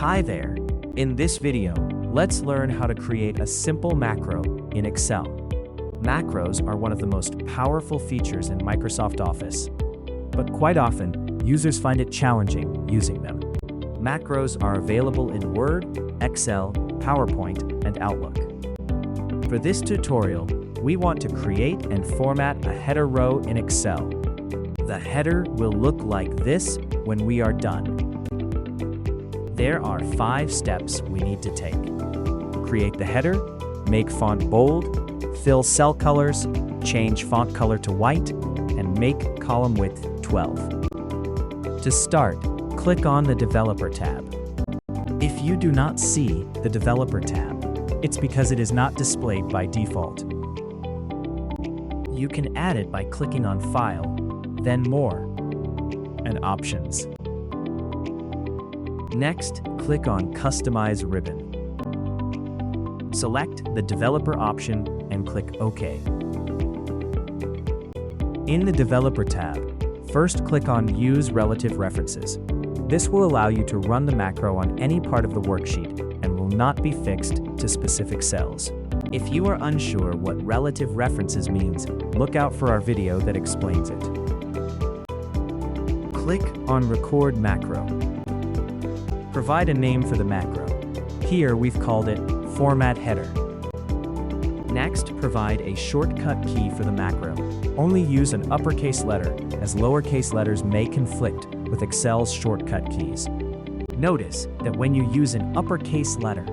Hi there! In this video, let's learn how to create a simple macro in Excel. Macros are one of the most powerful features in Microsoft Office, but quite often, users find it challenging using them. Macros are available in Word, Excel, PowerPoint, and Outlook. For this tutorial, we want to create and format a header row in Excel. The header will look like this when we are done. There are 5 steps we need to take. Create the header, make font bold, fill cell colors, change font color to white, and make column width 12. To start, click on the Developer tab. If you do not see the Developer tab, it's because it is not displayed by default. You can add it by clicking on File, then More, and Options. Next, click on Customize ribbon. Select the Developer option and click OK. In the Developer tab, first click on Use Relative References. This will allow you to run the macro on any part of the worksheet and will not be fixed to specific cells. If you are unsure what relative references means, look out for our video that explains it. Click on Record Macro. Provide a name for the macro. Here we've called it Format Header. Next, provide a shortcut key for the macro. Only use an uppercase letter, as lowercase letters may conflict with Excel's shortcut keys. Notice that when you use an uppercase letter,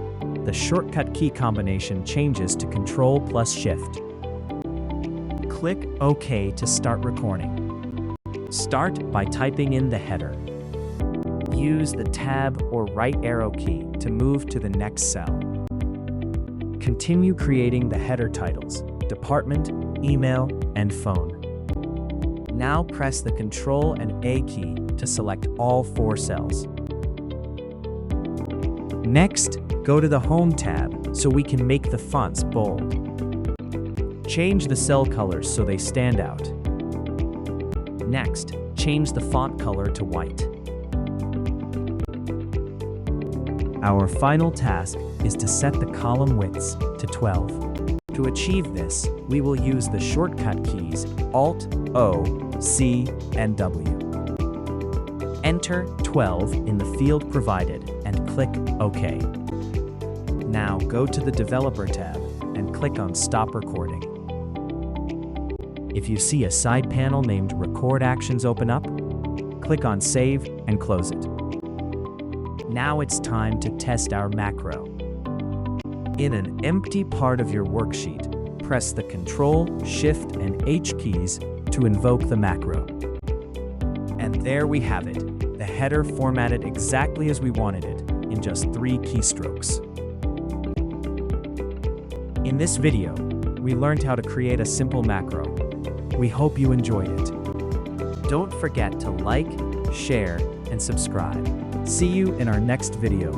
the shortcut key combination changes to Ctrl plus Shift. Click OK to start recording. Start by typing in the header. Use the Tab or right arrow key to move to the next cell. Continue creating the header titles, department, email, and phone. Now press the Ctrl and A key to select all 4 cells. Next, go to the Home tab so we can make the fonts bold. Change the cell colors so they stand out. Next, change the font color to white. Our final task is to set the column widths to 12. To achieve this, we will use the shortcut keys Alt, O, C, and W. Enter 12 in the field provided and click OK. Now go to the Developer tab and click on Stop Recording. If you see a side panel named Record Actions open up, click on Save and close it. Now it's time to test our macro. In an empty part of your worksheet, press the Ctrl, Shift, and H keys to invoke the macro. And there we have it, the header formatted exactly as we wanted it, in just 3 keystrokes. In this video, we learned how to create a simple macro. We hope you enjoyed it. Don't forget to like, share, and subscribe. See you in our next video.